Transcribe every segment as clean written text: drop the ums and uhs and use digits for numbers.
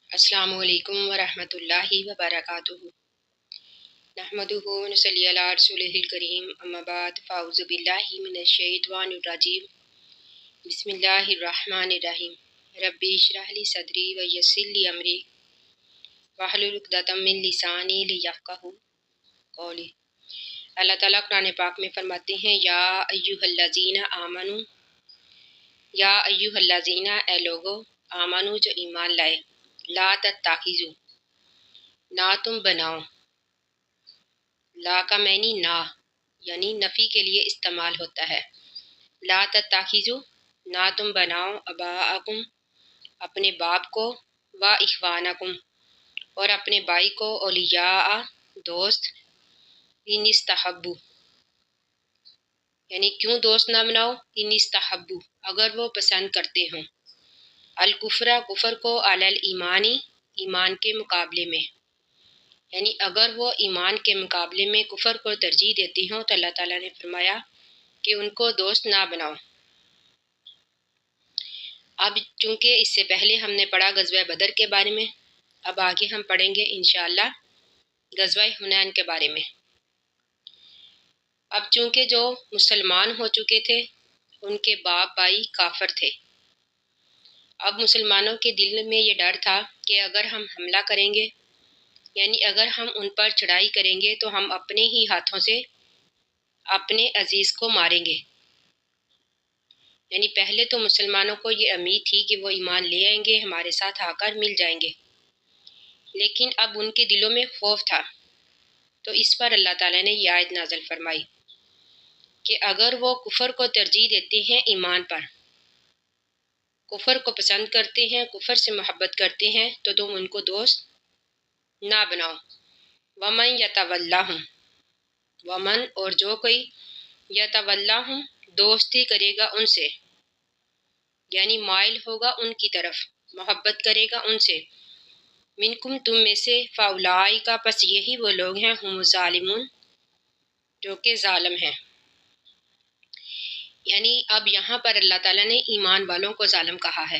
अस्सलामु अलैकुम वरहमतुल्लाहि वबरकातुहू। नहमदुहु व नसल्ली अला रसूलिहिल करीम, अम्मा बाद, फ़अऊज़ु बिल्लाहि मिनश शैतानिर रजीम। बिस्मिल्लाहिर रहमानिर रहीम। रब्बि इश्रह ली सदरी व यस्सिर ली अमरी वहलुल उक़दतम मिन लिसानी लियफ़क़हू क़ौली। अल्लाह ताला कुरान पाक में फरमाते हैं, या अय्युहल्लज़ीना आमनू, या अय्युहल्लज़ीना, ए लोगो, आमनू जो ईमान लाए, ला तत्ताखिज़ू, ना तुम बनाओ, ला का मैनी ना यानी नफ़ी के लिए इस्तेमाल होता है। ला तत्ताखिज़ू, ना तुम बनाओ, अबाअकुम, अपने बाप को, व इख़वानकुम, और अपने भाई को, औलिया, दोस्त, इन इस्तहब्बू, यानी क्यों दोस्त ना बनाओ, इन इस्तहब्बू, अगर वो पसंद करते हों, अल कुफ्रा, कुफर को, अलल ईमानी, ईमान के मुकाबले में, यानी अगर वो ईमान के मुकाबले में कुफर को तरजीह देती हों तो अल्लाह ताला ने फरमाया कि उनको दोस्त ना बनाओ। अब चूँकि इससे पहले हमने पढ़ा गज़वा बदर के बारे में, अब आगे हम पढ़ेंगे इंशाअल्लाह गज़वा हुनैन के बारे में। अब चूँकि जो मुसलमान हो चुके थे उनके बाप भाई काफिर थे, अब मुसलमानों के दिल में ये डर था कि अगर हम हमला करेंगे, यानी अगर हम उन पर चढ़ाई करेंगे तो हम अपने ही हाथों से अपने अजीज़ को मारेंगे। यानी पहले तो मुसलमानों को ये उम्मीद थी कि वो ईमान ले आएंगे, हमारे साथ आकर मिल जाएंगे, लेकिन अब उनके दिलों में खौफ था। तो इस पर अल्लाह ताला ने ये आयत नाज़िल फरमाई कि अगर वो कुफर को तरजीह देते हैं ईमान पर, कुफर को पसंद करते हैं, कुफर से मोहब्बत करते हैं, तो तुम उनको दोस्त ना बनाओ। वमन यतवल्लाहुम, वमन, और जो कोई, यतवल्लाहुम, दोस्ती करेगा उनसे, यानी माइल होगा उनकी तरफ, मोहब्बत करेगा उनसे, मिनकुम, तुम में से, फ़उलाई का, बस यही वो लोग हैं, हुम ज़ालिमून, जो कि ज़ालिम हैं। यानी अब यहाँ पर अल्लाह ताला ने ईमान वालों को ज़ालिम कहा है,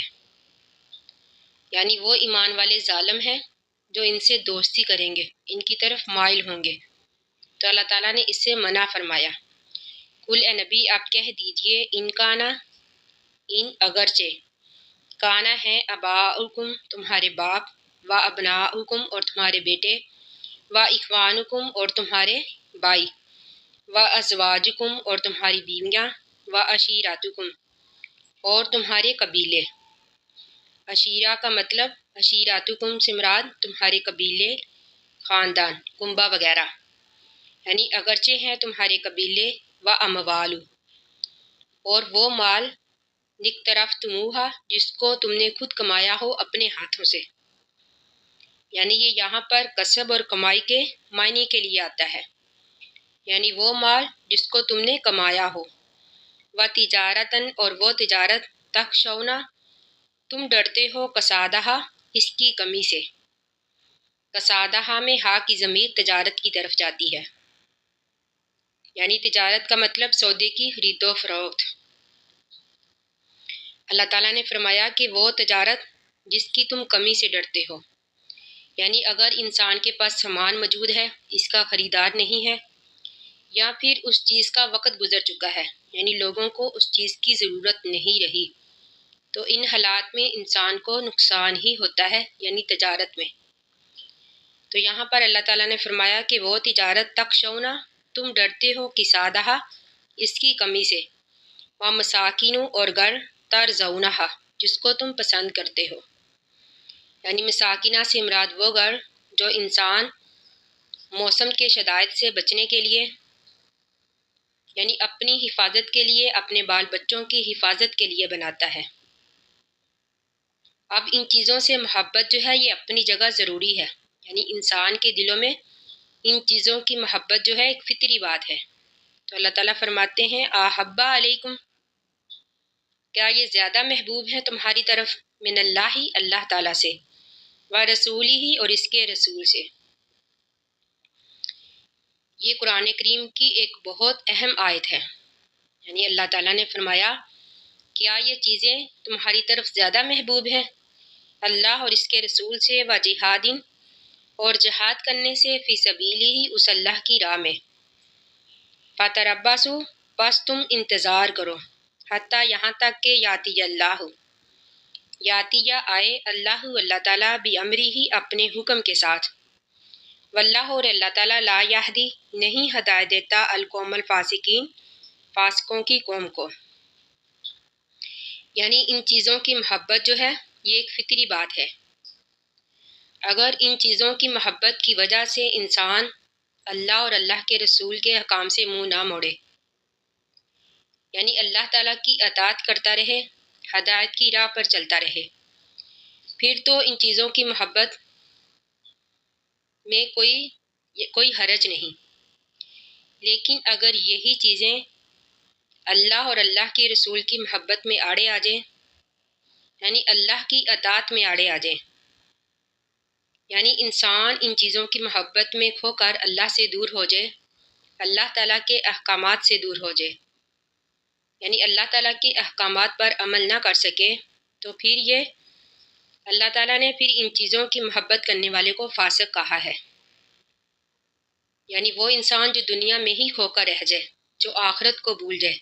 यानी वो ईमान वाले ज़ालिम हैं जो इनसे दोस्ती करेंगे, इनकी तरफ माइल होंगे। तो अल्लाह ताला ने इससे मना फरमाया। कुल ए नबी, आप कह दीजिए, इनकाना, इन अगरचे, काना है, अबाउकुम, तुम्हारे बाप, व अबनाउकुम, और तुम्हारे बेटे, व इख़वानुकुम, और तुम्हारे भाई, व अज़वाजुकुम, और तुम्हारी बीवियाँ, व अशीरातुकुम, और तुम्हारे कबीले। अशीरा का मतलब, अशीरातुकुम से मुराद तुम्हारे कबीले, ख़ानदान, कुंबा वगैरह, यानी अगरचे हैं तुम्हारे कबीले, व अमवालु, और वो माल, निकतरफ तुमुहा, जिसको तुमने खुद कमाया हो अपने हाथों से, यानी ये यहाँ पर कसब और कमाई के मायने के लिए आता है, यानी वो माल जिसको तुमने कमाया हो। व तिजारतन, और वो तिजारत, तखशौना, तुम डरते हो, कसादहा, इसकी कमी से। कसादहा में हा की ज़मीर तिजारत की तरफ जाती है, यानी तिजारत का मतलब सौदे की खरीदो फरोख्त। अल्लाह ताला ने फरमाया कि वो तिजारत जिसकी तुम कमी से डरते हो, यानी अगर इंसान के पास सामान मौजूद है, इसका ख़रीदार नहीं है, या फिर उस चीज़ का वक़्त गुज़र चुका है, यानी लोगों को उस चीज़ की ज़रूरत नहीं रही, तो इन हालात में इंसान को नुकसान ही होता है, यानी तिजारत में। तो यहाँ पर अल्लाह ताला ने फरमाया कि वो तिजारत, तखशौना, तुम डरते हो, किसादहा, इसकी कमी से, व मसाकिनु, और घर, तरज़ौनहा, जिसको तुम पसंद करते हो, यानी मसाकिना से मुराद वो घर जो इंसान मौसम के शदायत से बचने के लिए, यानी अपनी हिफाजत के लिए, अपने बाल बच्चों की हिफाजत के लिए बनाता है। अब इन चीज़ों से मोहब्बत जो है ये अपनी जगह ज़रूरी है, यानी इंसान के दिलों में इन चीज़ों की मोहब्बत जो है एक फितरी बात है। तो अल्लाह ताला फरमाते हैं, आहब्बा अलैकुम, क्या ये ज़्यादा महबूब है तुम्हारी तरफ, मिनल्लाही, अल्लाह ताला से, व रसूलिही, और इसके रसूल से। ये कुरान करीम की एक बहुत अहम आयत है, यानी अल्लाह ताला ने फरमाया क्या ये चीज़ें तुम्हारी तरफ ज़्यादा महबूब हैं, اللہ اور اس کے رسول سے، و جہادن اور جہاد کرنے سے، فی سبیلہ اس اللہ کی راہ میں، فتربصوا بس تم انتظار کرو، حتیٰ یہاں تک کہ یاتی اللہ یاتی یا آئے اللہ اللہ تعالیٰ بامرہ اپنے حکم کے ساتھ، واللہ اور اللہ تعالیٰ لا یہدی نہیں ہدایت دیتا القوم الفاسقین فاسقوں کی قوم کو۔ یعنی ان چیزوں کی محبت جو ہے یہ ایک فطری بات ہے۔ اگر ان چیزوں کی محبت کی وجہ سے انسان اللہ اور اللہ کے رسول کے احکام سے منہ نہ موڑے، یعنی اللہ تعالیٰ کی اطاعت کرتا رہے، ہدایت کی راہ پر چلتا رہے، پھر تو ان چیزوں کی محبت میں کوئی حرج نہیں۔ لیکن اگر یہی چیزیں اللہ اور اللہ کے رسول کی محبت میں آڑے آ جائیں، یعنی اللہ کی اطاعت میں آڑے آ جائیں، یعنی انسان ان چیزوں کی محبت میں کھو کر اللہ سے دور ہو جائے، اللہ تعالیٰ کے احکامات سے دور ہو جائے، یعنی اللہ تعالیٰ کے احکامات پر عمل نہ کر سکے، تو پھر یہ اللہ تعالیٰ نے پھر ان چیزوں کی محبت کرنے والے کو فاسق کہا ہے۔ یعنی وہ انسان جو دنیا میں ہی کھو کر رہ جائے، جو آخرت کو بھول جائے،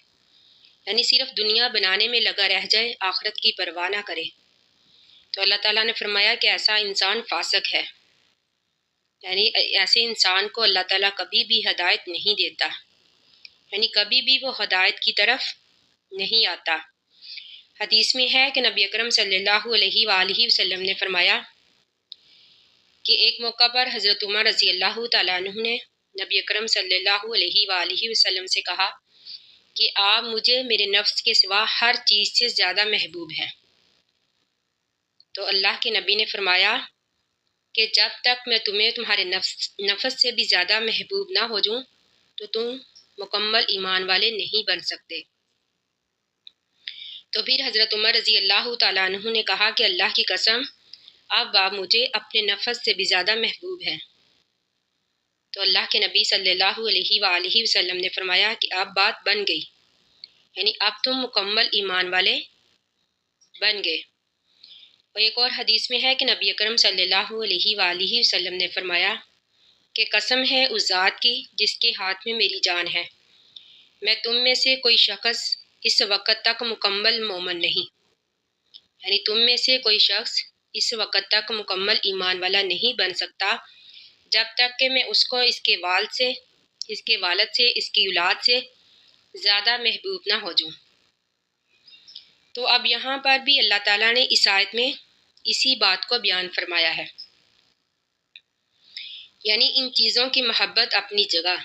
یعنی صرف دنیا بنانے میں لگا رہ جائے، آخرت کی پرواہ نہ کرے، تو اللہ تعالیٰ نے فرمایا کہ ایسا انسان فاسق ہے۔ یعنی ایسے انسان کو اللہ تعالیٰ کبھی بھی ہدایت نہیں دیتا، یعنی کبھی بھی وہ ہدایت کی طرف نہیں آتا۔ حدیث میں ہے کہ نبی اکرم صلی اللہ علیہ وآلہ وسلم نے فرمایا کہ ایک موقع پر حضرت عمر رضی اللہ تعالیٰ عنہ نے نبی اکرم صلی اللہ علیہ وآلہ وسلم سے کہا کہ آپ مجھے میرے نفس کے سوا ہر چیز سے زیادہ محبوب ہیں۔ تو اللہ کے نبی نے فرمایا کہ جب تک میں تمہیں تمہارے نفس سے بھی زیادہ محبوب نہ ہو جاؤں تو تم مکمل ایمان والے نہیں بن سکتے۔ تو پھر حضرت عمر رضی اللہ تعالیٰ عنہ نے کہا کہ اللہ کی قسم آپ مجھے اپنے نفس سے بھی زیادہ محبوب ہیں۔ تو اللہ کے نبی صلی اللہ علیہ وآلہ وسلم نے فرمایا کہ اب بات بن گئی، یعنی اب تم مکمل ایمان والے بن گئے۔ اور ایک اور حدیث میں ہے کہ نبی اکرم صلی اللہ علیہ وآلہ وسلم نے فرمایا کہ قسم ہے اس ذات کی جس کے ہاتھ میں میری جان ہے، میں تم میں سے کوئی شخص اس وقت تک مکمل مومن نہیں، یعنی تم میں سے کوئی شخص اس وقت تک مکمل ایمان والا نہیں بن سکتا جب تک کہ میں اس کو اس کے والد سے، اس کے والد سے، اس کی اولاد سے زیادہ محبوب نہ ہو جاؤں۔ تو اب یہاں پر بھی اللہ تعالیٰ نے اس آیت میں اسی بات کو بیان فرمایا ہے، یعنی ان چیزوں کی محبت اپنی جگہ،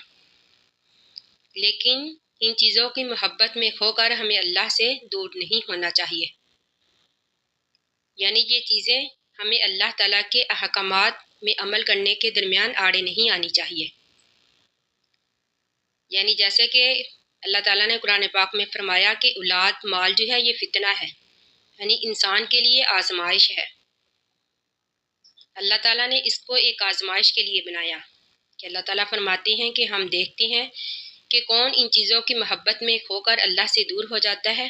لیکن ان چیزوں کی محبت میں کھو کر ہمیں اللہ سے دور نہیں ہونا چاہیے۔ یعنی یہ چیزیں ہمیں اللہ تعالیٰ کے احکامات میں عمل کرنے کے درمیان آڑے نہیں آنی چاہیے۔ یعنی جیسے کہ اللہ تعالیٰ نے قرآن پاک میں فرمایا کہ اولاد مال جو ہے یہ فتنہ ہے، یعنی انسان کے لیے آزمائش ہے۔ اللہ تعالیٰ نے اس کو ایک آزمائش کے لیے بنایا کہ اللہ تعالیٰ فرماتے ہیں کہ ہم دیکھتے ہیں کہ کون ان چیزوں کی محبت میں کھو کر اللہ سے دور ہو جاتا ہے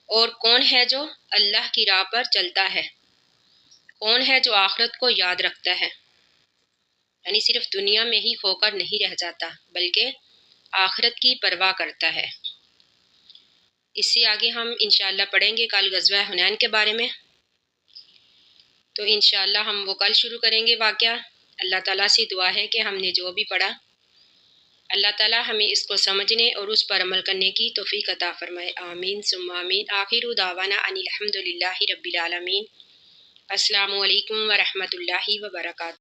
اور کون ہے جو اللہ کی راہ پر چلتا ہے، کون ہے جو آخرت کو یاد رکھتا ہے، یعنی صرف دنیا میں ہی کھو کر نہیں رہ جاتا بلکہ آخرت کی پرواہ کرتا ہے۔ اس سے آگے ہم انشاءاللہ پڑھیں گے کل غزوہ حنین کے بارے میں، تو انشاءاللہ ہم وہ کل شروع کریں گے واقعہ۔ اللہ تعالیٰ سے دعا ہے کہ ہم نے جو بھی پڑھا اللہ تعالیٰ ہمیں اس کو سمجھنے اور اس پر عمل کرنے کی توفیق عطا فرمائے، آمین ثم آمین۔ آخر دعوانا ان الحمد للہ رب العالمین۔ السلام علیکم ورحمۃ اللہ وبرکاتہ۔